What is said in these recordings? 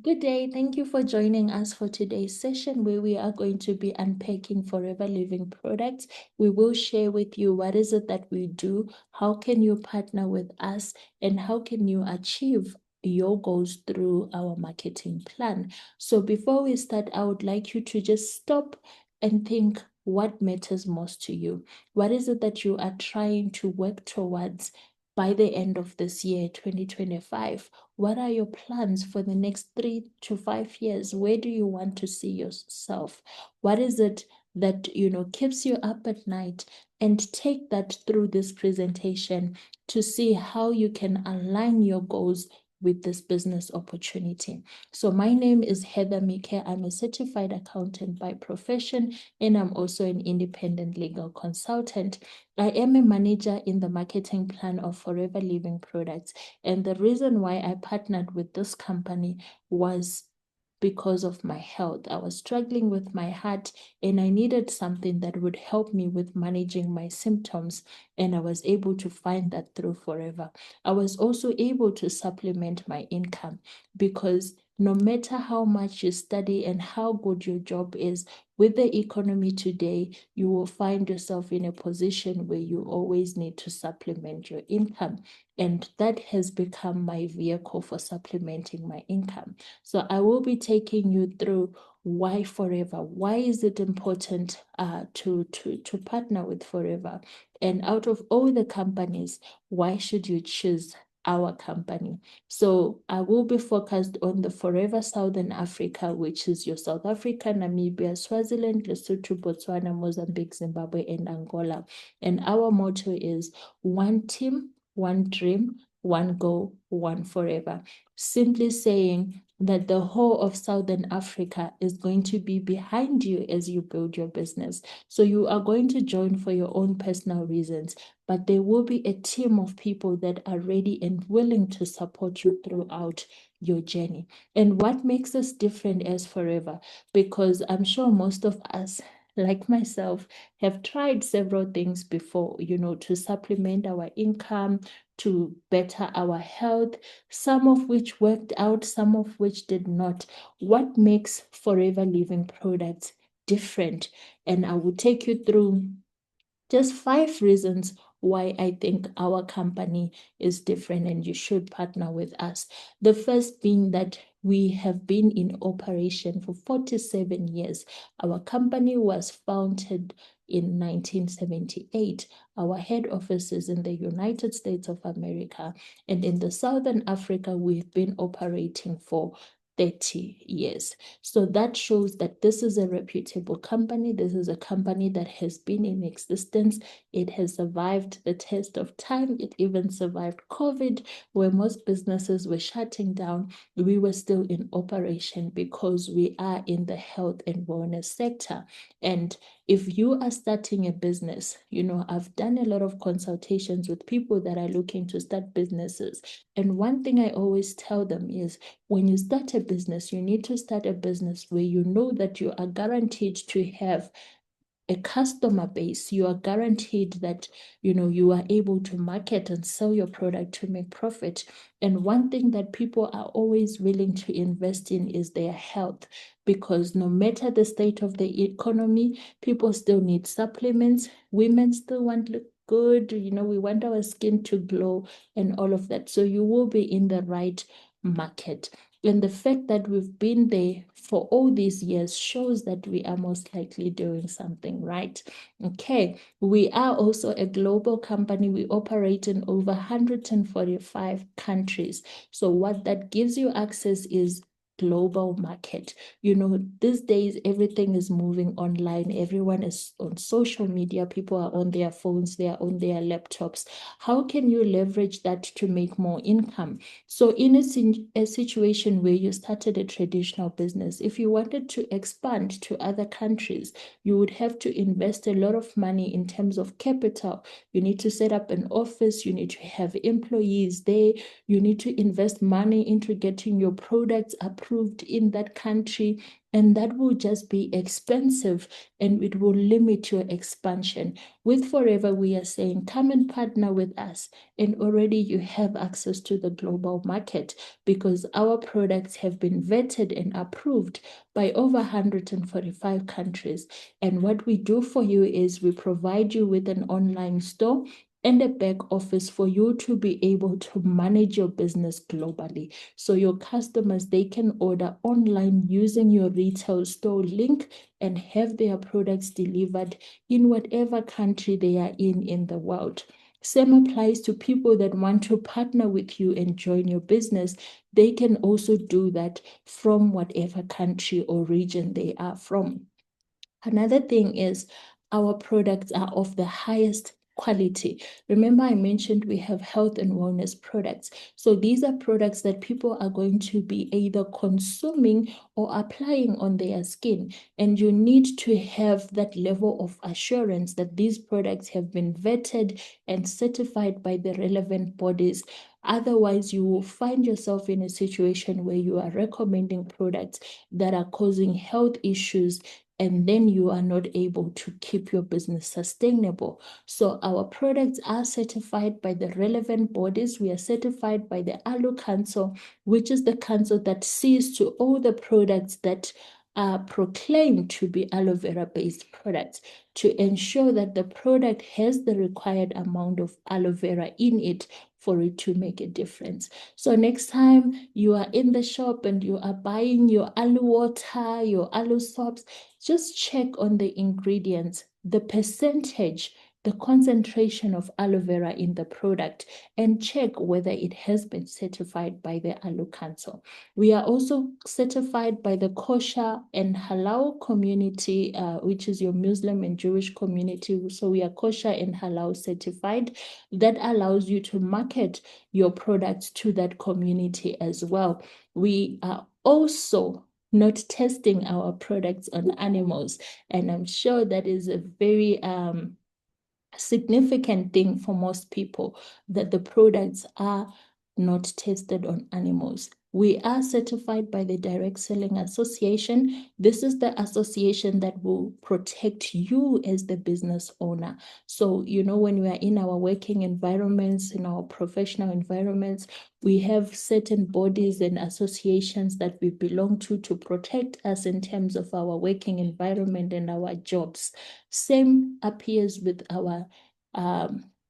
Good day. Thank you for joining us for today's session where we are going to be unpacking Forever Living products. We will share with you what is it that we do, how can you partner with us, and how can you achieve your goals through our marketing plan. So before we start, I would like you to just stop and think what matters most to you. What is it that you are trying to work towards by the end of this year, 2025? What are your plans for the next 3 to 5 years? Where do you want to see yourself? What is it that keeps you up at night? And take that through this presentation to see how you can align your goals with this business opportunity. So my name is Heather Mhike. I'm a certified accountant by profession, and I'm also an independent legal consultant. I am a manager in the marketing plan of Forever Living products. And the reason why I partnered with this company was because of my health. I was struggling with my heart and I needed something that would help me with managing my symptoms. And I was able to find that through Forever. I was also able to supplement my income because no matter how much you study and how good your job is, with the economy today, you will find yourself in a position where you always need to supplement your income. And that has become my vehicle for supplementing my income. So I will be taking you through why Forever. Why is it important to partner with Forever? And out of all the companies, why should you choose our company? So I will be focused on the Forever Southern Africa, which is your South Africa, Namibia, Swaziland, Lesotho, Botswana, Mozambique, Zimbabwe, and Angola. And our motto is one team, one dream, one goal, one forever. Simply saying that the whole of Southern Africa is going to be behind you as you build your business. So you are going to join for your own personal reasons, but there will be a team of people that are ready and willing to support you throughout your journey. And what makes us different as Forever? Because I'm sure most of us, like myself, have tried several things before, to supplement our income, to better our health, some of which worked out, some of which did not. What makes Forever Living products different? And I will take you through just 5 reasons why I think our company is different and you should partner with us. The first being that we have been in operation for 47 years. Our company was founded in 1978. Our head office is in the United States of America. And in the Southern Africa, we've been operating for 30 years. So that shows that this is a reputable company. This is a company that has been in existence. It has survived the test of time. It even survived COVID, where most businesses were shutting down. We were still in operation because we are in the health and wellness sector. And if you are starting a business, I've done a lot of consultations with people that are looking to start businesses. And one thing I always tell them is, when you start a business, you need to start a business where you know that you are guaranteed to have a customer base. You are guaranteed that you are able to market and sell your product to make profit. And one thing that people are always willing to invest in is their health, because no matter the state of the economy, people still need supplements. Women still want to look good, we want our skin to glow and all of that. So you will be in the right market. And the fact that we've been there for all these years shows that we are most likely doing something right. Okay, we are also a global company. We operate in over 145 countries. So what that gives you access is global market. These days everything is moving online. Everyone is on social media. People are on their phones, they are on their laptops. How can you leverage that to make more income? So in a situation where you started a traditional business, if you wanted to expand to other countries, you would have to invest a lot of money in terms of capital. You need to set up an office, you need to have employees there, you need to invest money into getting your products approved approved in that country, and that will just be expensive and it will limit your expansion. With Forever, we are saying, come and partner with us, and already you have access to the global market because our products have been vetted and approved by over 145 countries. And what we do for you is we provide you with an online store and a back office for you to be able to manage your business globally. So your customers, they can order online using your retail store link and have their products delivered in whatever country they are in the world. Same applies to people that want to partner with you and join your business. They can also do that from whatever country or region they are from. Another thing is our products are of the highest quality. Remember, I mentioned we have health and wellness products. So these are products that people are going to be either consuming or applying on their skin. And you need to have that level of assurance that these products have been vetted and certified by the relevant bodies. Otherwise, you will find yourself in a situation where you are recommending products that are causing health issues, and then you are not able to keep your business sustainable. So our products are certified by the relevant bodies. We are certified by the ALO Council, which is the council that sees to all the products that are proclaimed to be aloe vera based products, to ensure that the product has the required amount of aloe vera in it for it to make a difference. So next time you are in the shop and you are buying your aloe water, your aloe soaps, just check on the ingredients, the percentage, the concentration of aloe vera in the product, and check whether it has been certified by the Aloe Council. We are also certified by the kosher and halal community, which is your Muslim and Jewish community. So we are kosher and halal certified. That allows you to market your products to that community as well. We are also not testing our products on animals, and I'm sure that is a very significant thing for most people, that the products are not tested on animals. We are certified by the Direct Selling Association. This is the association that will protect you as the business owner. So, you know, when we are in our working environments, in our professional environments, we have certain bodies and associations that we belong to protect us in terms of our working environment and our jobs. Same appears with our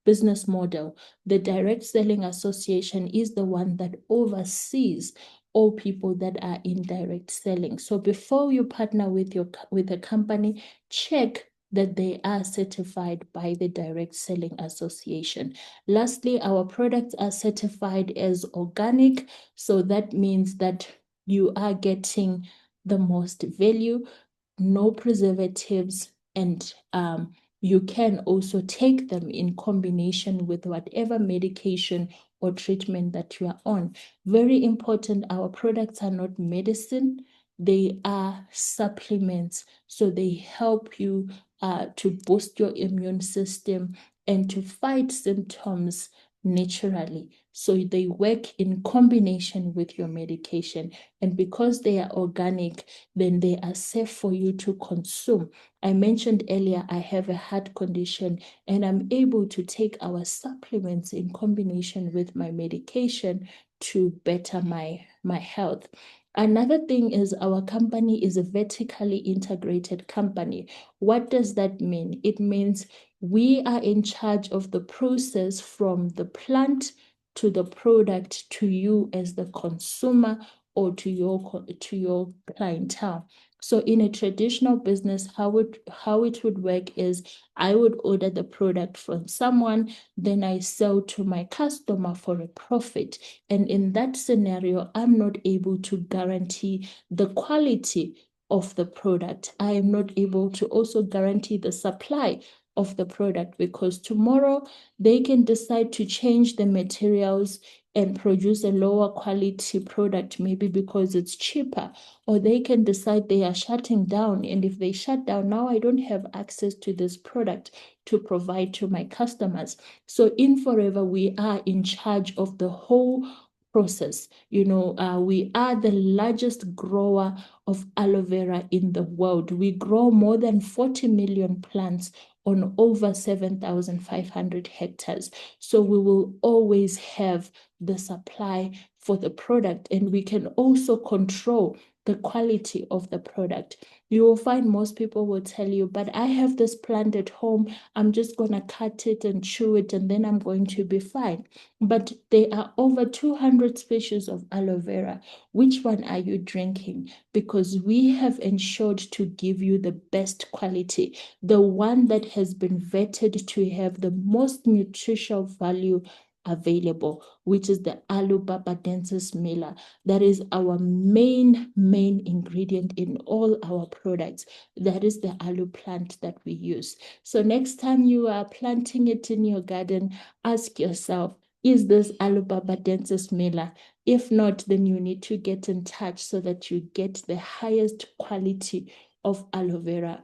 business model. The Direct Selling Association is the one that oversees all people that are in direct selling. So before you partner with a company, check that they are certified by the Direct Selling Association. Lastly, our products are certified as organic. So that means that you are getting the most value, no preservatives, and you can also take them in combination with whatever medication or treatment that you are on. Very important, our products are not medicine, they are supplements. So they help you to boost your immune system and to fight symptoms naturally. So they work in combination with your medication. And because they are organic, then they are safe for you to consume. I mentioned earlier, I have a heart condition and I'm able to take our supplements in combination with my medication to better my health. Another thing is our company is a vertically integrated company. What does that mean? It means we are in charge of the process from the plant to the product to you as the consumer or to your clientele. So in a traditional business, how it would work is I would order the product from someone, then I sell to my customer for a profit. And in that scenario, I'm not able to guarantee the quality of the product. I am not able to also guarantee the supply of the product, because tomorrow they can decide to change the materials and produce a lower quality product, maybe because it's cheaper, or they can decide they are shutting down. And if they shut down, now I don't have access to this product to provide to my customers. So in Forever, we are in charge of the whole process. We are the largest grower of aloe vera in the world. We grow more than 40 million plants on over 7,500 hectares. So we will always have the supply for the product, and we can also control the quality of the product. You will find most people will tell you, but I have this plant at home. I'm just going to cut it and chew it, and then I'm going to be fine. But there are over 200 species of aloe vera. Which one are you drinking? Because we have ensured to give you the best quality, the one that has been vetted to have the most nutritional value available, which is the Aloe barbadensis miller. That is our main ingredient in all our products. That is the aloe plant that we use. So next time you are planting it in your garden, ask yourself, is this Aloe barbadensis miller? If not, then you need to get in touch so that you get the highest quality of aloe vera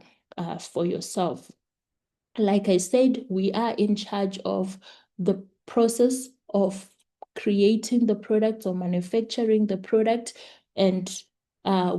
for yourself. Like I said, we are in charge of the process of creating the product or manufacturing the product, and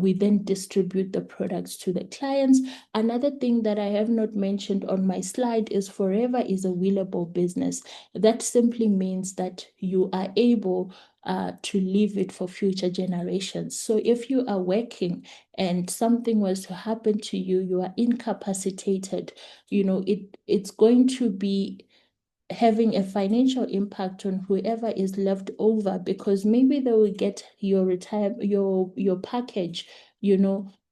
we then distribute the products to the clients. Another thing that I have not mentioned on my slide is Forever is a willable business. That simply means that you are able to leave it for future generations. So if you are working and something was to happen to you, you are incapacitated, it's going to be having a financial impact on whoever is left over, because maybe they will get your package,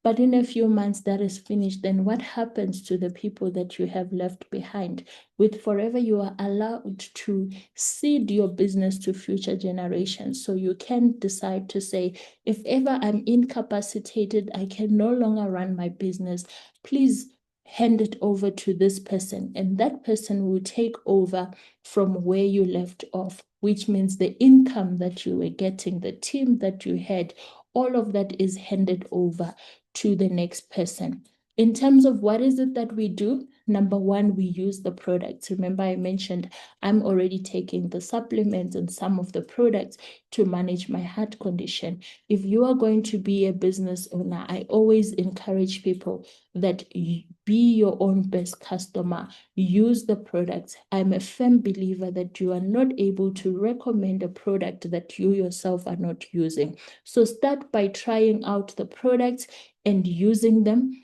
but in a few months that is finished. Then what happens to the people that you have left behind? With Forever, you are allowed to seed your business to future generations. So you can decide to say, if ever I'm incapacitated, I can no longer run my business, please hand it over to this person, and that person will take over from where you left off, which means the income that you were getting, the team that you had, all of that is handed over to the next person. In terms of what is it that we do, number one, we use the products. Remember, I mentioned I'm already taking the supplements and some of the products to manage my heart condition. If you are going to be a business owner, I always encourage people that be your own best customer. Use the products. I'm a firm believer that you are not able to recommend a product that you yourself are not using. So start by trying out the products and using them.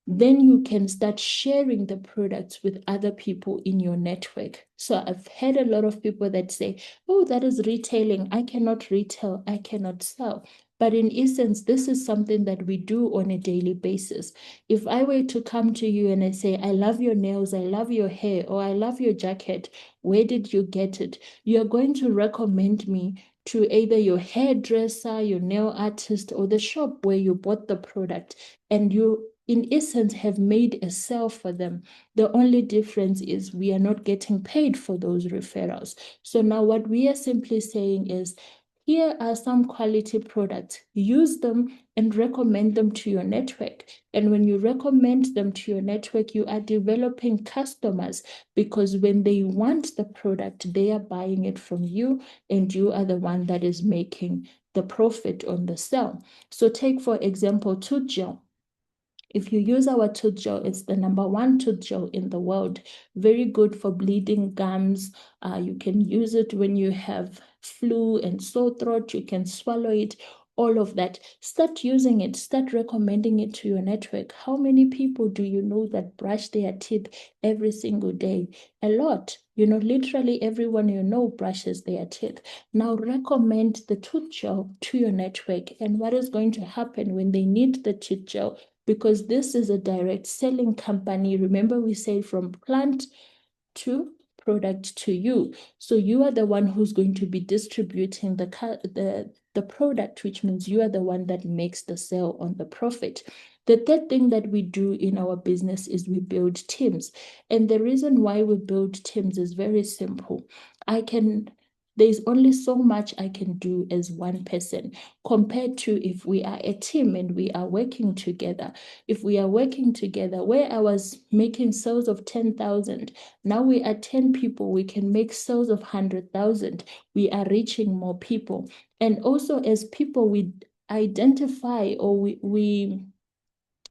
Then you can start sharing the products with other people in your network. So I've had a lot of people that say, oh, that is retailing. I cannot retail. I cannot sell. But in essence, this is something that we do on a daily basis. If I were to come to you and I say, I love your nails, I love your hair, or I love your jacket, where did you get it? You're going to recommend me to either your hairdresser, your nail artist, or the shop where you bought the product. And you, in essence, have made a sale for them. The only difference is we are not getting paid for those referrals. So now what we are simply saying is, here are some quality products. Use them and recommend them to your network. And when you recommend them to your network, you are developing customers, because when they want the product, they are buying it from you, and you are the one that is making the profit on the sale. So take, for example, tooth gel. If you use our tooth gel, it's the #1 tooth gel in the world. Very good for bleeding gums. You can use it when you have flu and sore throat. You can swallow it, all of that. Start using it. Start recommending it to your network. How many people do you know that brush their teeth every single day? A lot. Literally everyone you know brushes their teeth. Now recommend the tooth gel to your network. And what is going to happen when they need the tooth gel? Because this is a direct selling company. Remember, we say from plant to product to you. So you are the one who's going to be distributing the product, which means you are the one that makes the sale on the profit. The third thing that we do in our business is we build teams. And the reason why we build teams is very simple. I can There's only so much I can do as one person compared to if we are a team and we are working together. If we are working together, where I was making sales of 10,000, now we are 10 people, we can make sales of 100,000. We are reaching more people. And also as people, we identify or we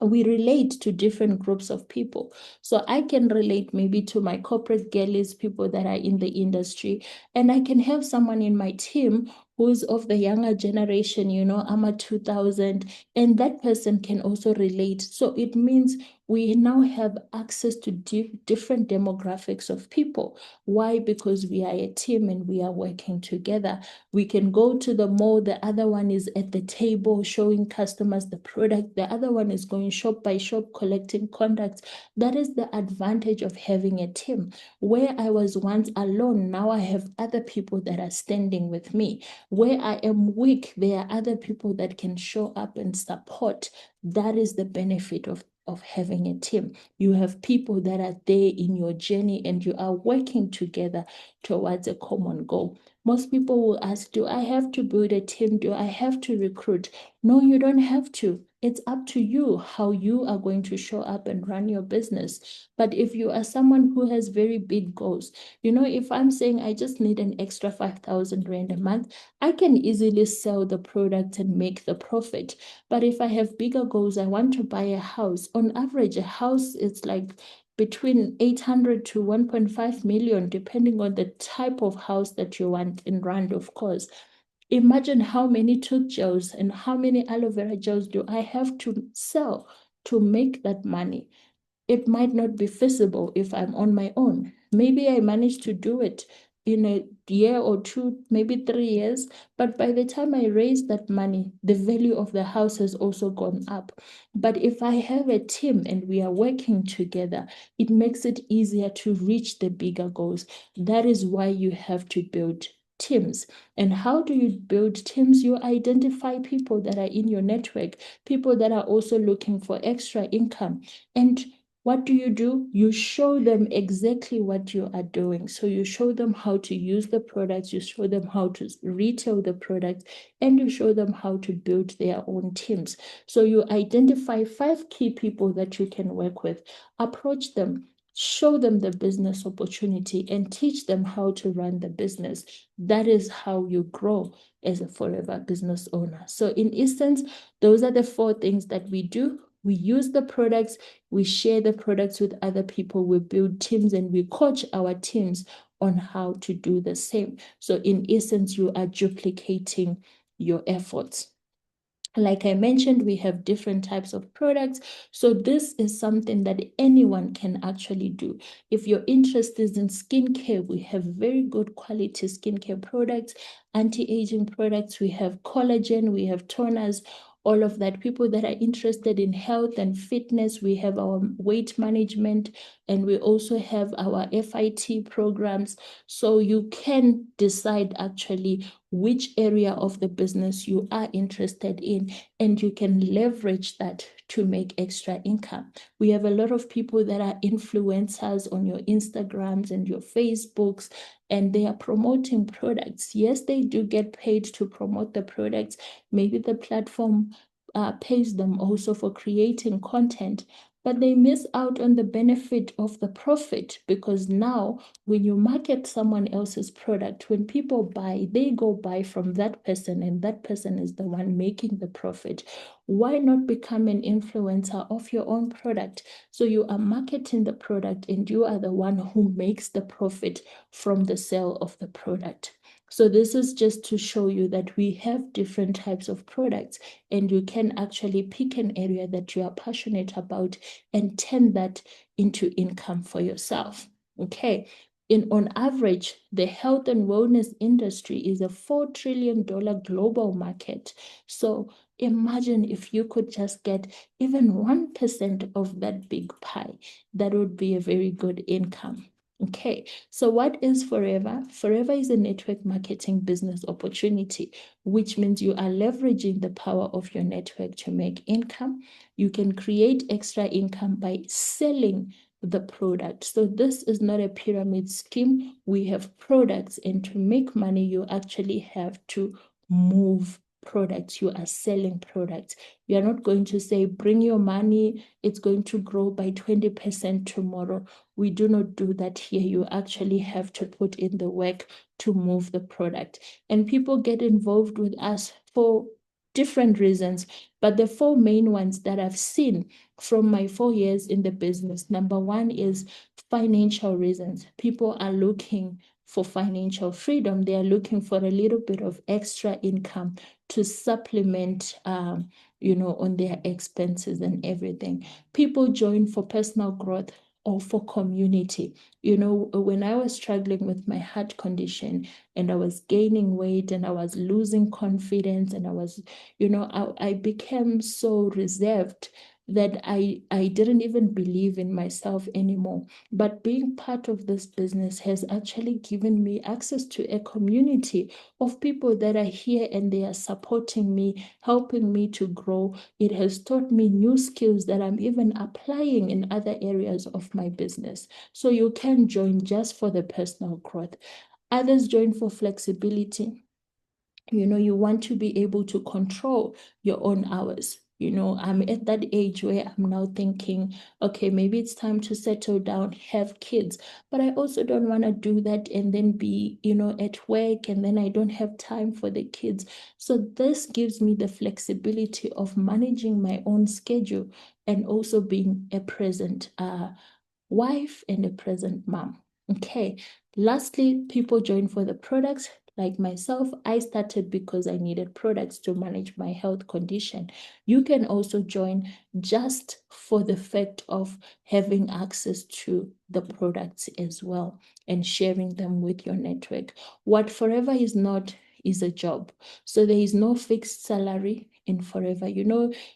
relate to different groups of people. So I can relate maybe to my corporate girlies, people that are in the industry, and I can have someone in my team who's of the younger generation, I'm a 2000, and that person can also relate. So it means we now have access to different demographics of people. Why? Because we are a team and we are working together. We can go to the mall. The other one is at the table showing customers the product. The other one is going shop by shop collecting contacts. That is the advantage of having a team. Where I was once alone, now I have other people that are standing with me. Where I am weak, there are other people that can show up and support. That is the benefit of having a team. You have people that are there in your journey and you are working together towards a common goal. Most people will ask, do I have to build a team? Do I have to recruit? No, you don't have to. It's up to you how you are going to show up and run your business. But if you are someone who has very big goals, if I'm saying I just need an extra 5,000 Rand a month, I can easily sell the product and make the profit. But if I have bigger goals, I want to buy a house. On average, a house is like between 800 to 1.5 million, depending on the type of house that you want in Rand, of course. Imagine how many tooth gels and how many aloe vera gels do I have to sell to make that money. It might not be feasible if I'm on my own. Maybe I manage to do it in a year or two, maybe 3 years. But by the time I raise that money, the value of the house has also gone up. But if I have a team and we are working together, it makes it easier to reach the bigger goals. That is why you have to build teams. And how do you build teams? You identify people that are in your network, people that are also looking for extra income. And what do? You show them exactly what you are doing. So you show them how to use the products, you show them how to retail the products, and you show them how to build their own teams. So you identify 5 key people that you can work with, approach them, show them the business opportunity, and teach them how to run the business. That is how you grow as a forever business owner. So in essence, those are the 4 things that we do. We use the products, we share the products with other people, we build teams, and we coach our teams on how to do the same. So in essence, you are duplicating your efforts. Like I mentioned, we have different types of products. So this is something that anyone can actually do. If you're interested in skincare, we have very good quality skincare products, anti-aging products, we have collagen, we have toners, all of that. People that are interested in health and fitness, we have our weight management, and we also have our FIT programs. So you can decide actually which area of the business you are interested in, and you can leverage that to make extra income. We have a lot of people that are influencers on your Instagrams and your Facebooks, and they are promoting products. Yes, they do get paid to promote the products. Maybe the platform pays them also for creating content, but they miss out on the benefit of the profit, because now when you market someone else's product, when people buy, they go buy from that person, and that person is the one making the profit. Why not become an influencer of your own product? So you are marketing the product and you are the one who makes the profit from the sale of the product. So this is just to show you that we have different types of products, and you can actually pick an area that you are passionate about and turn that into income for yourself. Okay. On average, the health and wellness industry is a $4 trillion global market. So imagine if you could just get even 1% of that big pie. That would be a very good income. Okay, so what is Forever? Forever is a network marketing business opportunity, which means you are leveraging the power of your network to make income. You can create extra income by selling the product. So this is not a pyramid scheme. We have products, and to make money, you actually have to move products. You are selling products. You are not going to say, bring your money, it's going to grow by 20% tomorrow. We do not do that here. You actually have to put in the work to move the product. And people get involved with us for different reasons, but the four main ones that I've seen from my 4 years in the business, number one is financial reasons. People are looking for financial freedom. They are looking for a little bit of extra income to supplement, on their expenses and everything. People join for personal growth or for community. When I was struggling with my heart condition and I was gaining weight and I was losing confidence and I became so reserved that I didn't even believe in myself anymore. But being part of this business has actually given me access to a community of people that are here and they are supporting me, helping me to grow. It has taught me new skills that I'm even applying in other areas of my business. So you can join just for the personal growth. Others join for flexibility. You want to be able to control your own hours. I'm at that age where I'm now thinking, okay, maybe it's time to settle down, have kids, but I also don't want to do that and then be, at work and then I don't have time for the kids. So this gives me the flexibility of managing my own schedule and also being a present wife and a present mom. Okay. Lastly, people join for the products. Like myself, I started because I needed products to manage my health condition. You can also join just for the fact of having access to the products as well and sharing them with your network. What Forever is not is a job. So there is no fixed salary in Forever.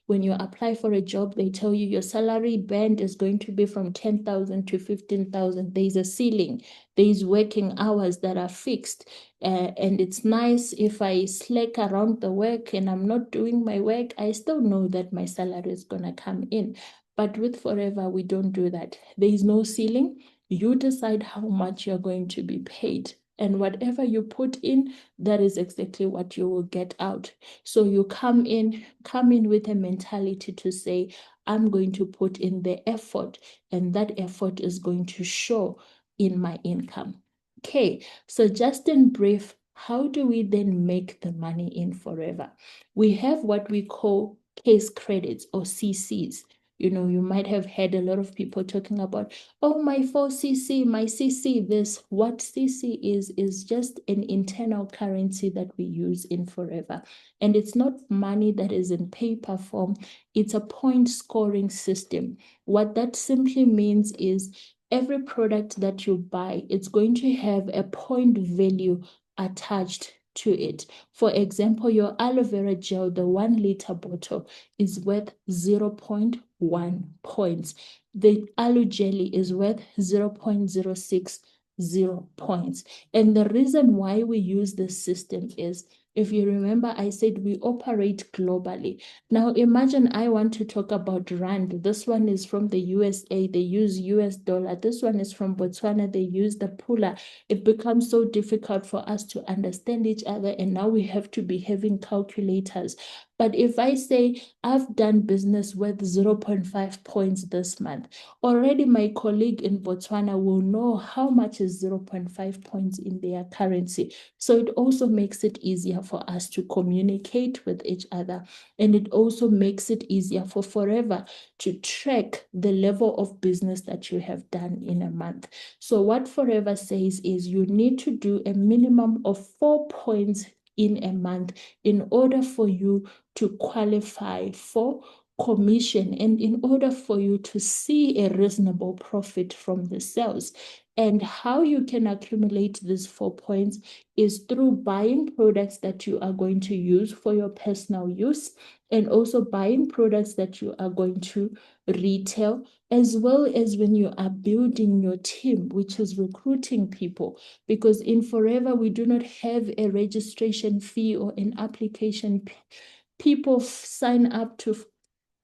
When you apply for a job, they tell you your salary band is going to be from 10,000 to 15,000. There's a ceiling. There's working hours that are fixed. And it's nice if I slack around the work and I'm not doing my work, I still know that my salary is going to come in. But with Forever, we don't do that. There is no ceiling. You decide how much you're going to be paid. And whatever you put in, that is exactly what you will get out. So you come in with a mentality to say, I'm going to put in the effort, and that effort is going to show in my income. Okay, so just in brief, how do we then make the money in Forever? We have what we call case credits or CCs. You might have heard a lot of people talking about, oh, my 4cc, my CC, this. What CC is just an internal currency that we use in Forever. And it's not money that is in paper form. It's a point scoring system. What that simply means is every product that you buy, it's going to have a point value attached to it. For example, your aloe vera gel, the 1 liter bottle, is worth 0.1 points. The aloe jelly is worth 0.060 points. And the reason why we use this system is, if you remember, I said we operate globally. Now imagine I want to talk about Rand. This one is from the USA. They use US dollar. This one is from Botswana. They use the Pula. It becomes so difficult for us to understand each other. And now we have to be having calculators. But if I say I've done business worth 0.5 points this month, already my colleague in Botswana will know how much is 0.5 points in their currency. So it also makes it easier for us to communicate with each other. And it also makes it easier for Forever to track the level of business that you have done in a month. So what Forever says is you need to do a minimum of 4 points in a month in order for you to qualify for commission and in order for you to see a reasonable profit from the sales. And how you can accumulate these 4 points is through buying products that you are going to use for your personal use, and also buying products that you are going to retail, as well as when you are building your team, which is recruiting people. Because in Forever, we do not have a registration fee or an application. People sign up to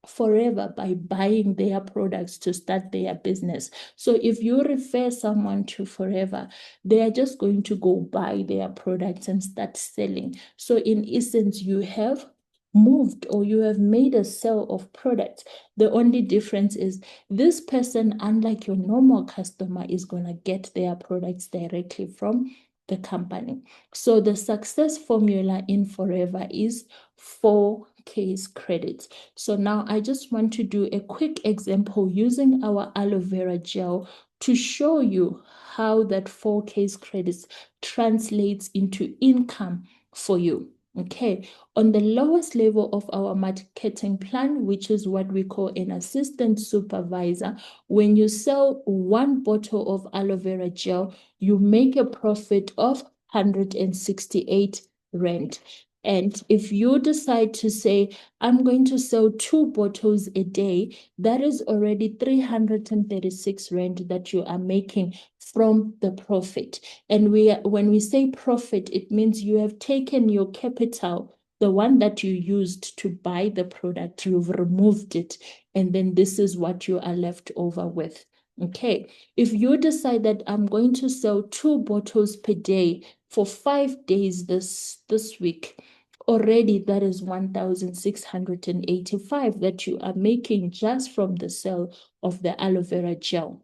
forever by buying their products to start their business. So if you refer someone to Forever, they are just going to go buy their products and start selling. So in essence, you have moved or you have made a sale of products. The only difference is this person, unlike your normal customer, is going to get their products directly from the company. So the success formula in Forever is 4 case credits. So now I just want to do a quick example using our aloe vera gel to show you how that 4 case credits translates into income for you. Okay, on the lowest level of our marketing plan, which is what we call an assistant supervisor, when you sell 1 bottle of aloe vera gel, you make a profit of 168 rand. And if you decide to say, I'm going to sell 2 bottles a day, that is already 336 rand that you are making from the profit. And when we say profit, it means you have taken your capital, the one that you used to buy the product, you've removed it, and then this is what you are left over with. Okay, if you decide that I'm going to sell 2 bottles per day for 5 days this week, already that is 1,685 that you are making just from the sale of the aloe vera gel.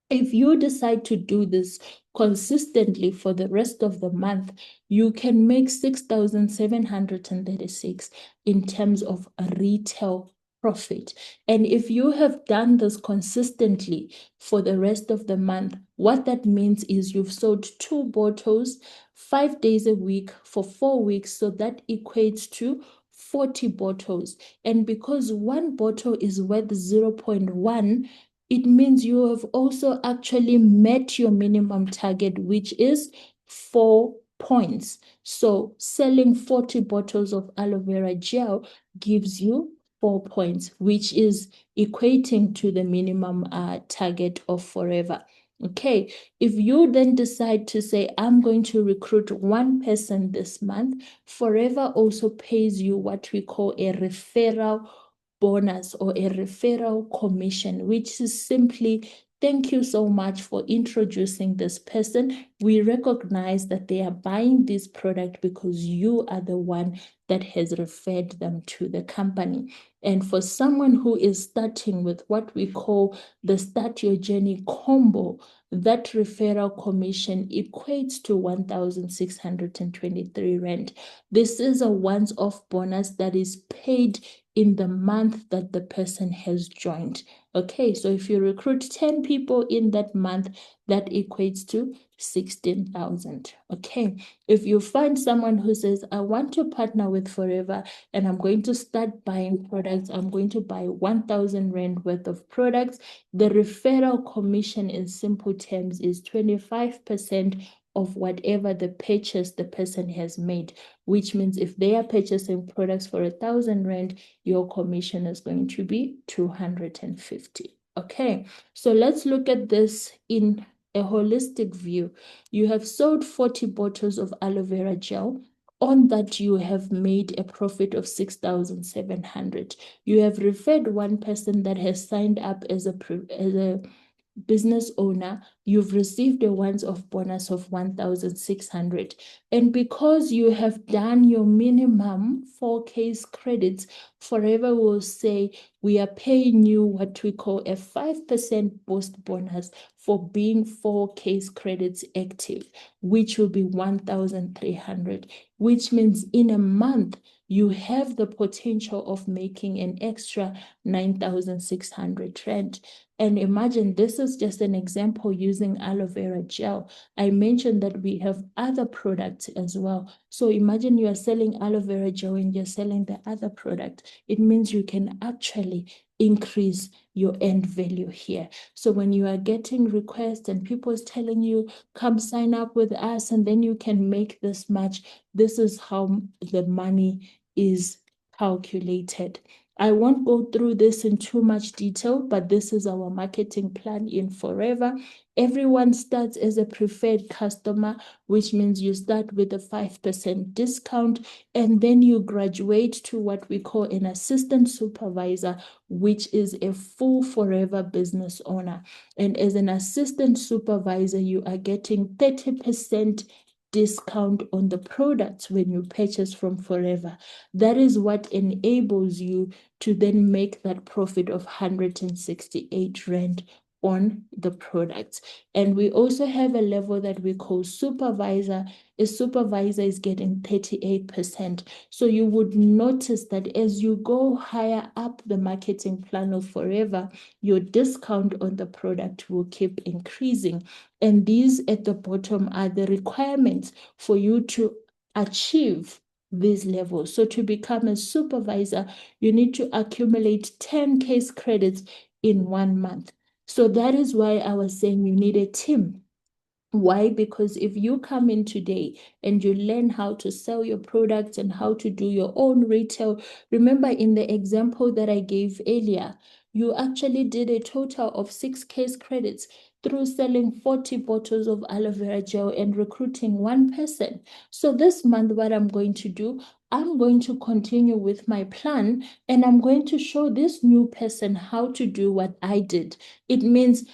If you decide to do this consistently for the rest of the month, you can make 6,736 in terms of a retail profit. And if you have done this consistently for the rest of the month, what that means is you've sold 2 bottles 5 days a week for 4 weeks. So that equates to 40 bottles. And because 1 bottle is worth 0.1, it means you have also actually met your minimum target, which is 4 points. So selling 40 bottles of aloe vera gel gives you 4 points, which is equating to the minimum target of Forever. Okay, if you then decide to say, I'm going to recruit 1 person this month, Forever also pays you what we call a referral bonus or a referral commission, which is simply thank you so much for introducing this person. We recognize that they are buying this product because you are the one that has referred them to the company. And for someone who is starting with what we call the Start Your Journey combo, that referral commission equates to 1,623 rand. This is a once-off bonus that is paid in the month that the person has joined. Okay, so if you recruit 10 people in that month, that equates to 16,000. Okay, if you find someone who says, I want to partner with Forever and I'm going to start buying products, I'm going to buy 1,000 rand worth of products, the referral commission in simple terms is 25% of whatever the purchase the person has made, which means if they are purchasing products for 1,000 rand, your commission is going to be 250. Okay, so let's look at this in a holistic view. You have sold 40 bottles of aloe vera gel. On that, you have made a profit of 6,700. You have referred 1 person that has signed up as a business owner, you've received a once-off bonus of 1,600. And because you have done your minimum 4 case credits, Forever will say, we are paying you what we call a 5% boost bonus for being 4 case credits active, which will be 1,300, which means in a month, you have the potential of making an extra 9,600 rand. And imagine this is just an example using aloe vera gel. I mentioned that we have other products as well. So imagine you are selling aloe vera gel and you're selling the other product. It means you can actually increase your end value here. So when you are getting requests and people is telling you, come sign up with us and then you can make this much, this is how the money is calculated. I won't go through this in too much detail, but this is our marketing plan in Forever. Everyone starts as a preferred customer, which means you start with a 5% discount, and then you graduate to what we call an assistant supervisor, which is a full Forever business owner. And as an assistant supervisor, you are getting 30% discount on the products when you purchase from Forever. That is what enables you to then make that profit of 168 Rand on the products. And we also have a level that we call supervisor. A supervisor is getting 38%. So you would notice that as you go higher up the marketing plan of Forever, your discount on the product will keep increasing. And these at the bottom are the requirements for you to achieve these levels. So to become a supervisor, you need to accumulate 10 case credits in 1 month. So that is why I was saying you need a team. Why? Because if you come in today and you learn how to sell your products and how to do your own retail, remember in the example that I gave earlier, you actually did a total of 6 case credits through selling 40 bottles of aloe vera gel and recruiting one person. So this month, what I'm going to do, I'm going to continue with my plan and I'm going to show this new person how to do what I did. It means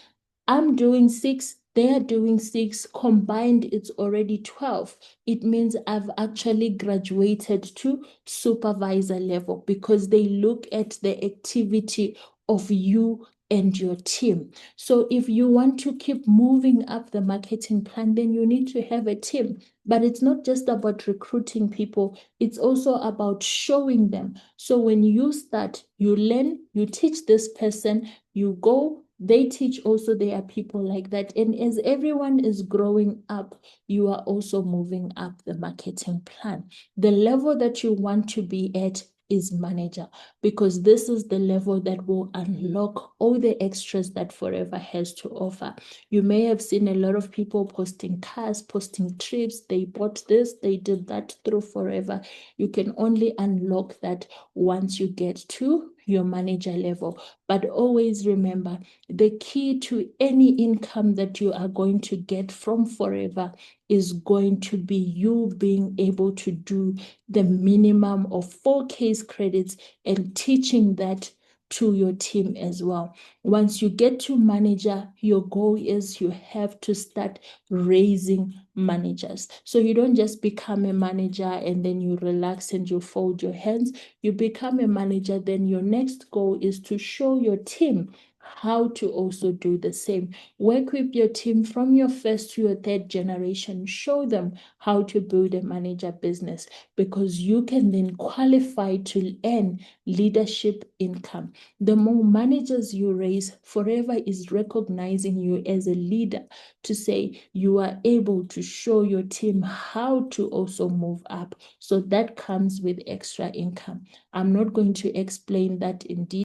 I'm doing 6, they are doing 6, combined it's already 12. It means I've actually graduated to supervisor level because they look at the activity of you and your team. So if you want to keep moving up the marketing plan, then you need to have a team. But it's not just about recruiting people, it's also about showing them. So when you start, you learn, you teach this person, you go, they teach also, there are people like that. And as everyone is growing up, you are also moving up the marketing plan. The level that you want to be at is manager, because this is the level that will unlock all the extras that Forever has to offer. You may have seen a lot of people posting cars, posting trips. They bought this, they did that through Forever. You can only unlock that once you get to your manager level. But always remember, the key to any income that you are going to get from Forever is going to be you being able to do the minimum of 4 case credits and teaching that to your team as well. Once you get to manager, your goal is you have to start raising managers. So you don't just become a manager and then you relax and you fold your hands. You become a manager, then your next goal is to show your team how to also do the same. Work with your team from your first to your third generation. Show them how to build a manager business, because you can then qualify to earn leadership income. The more managers you raise, Forever is recognizing you as a leader to say you are able to show your team how to also move up. So that comes with extra income. I'm not going to explain that in detail.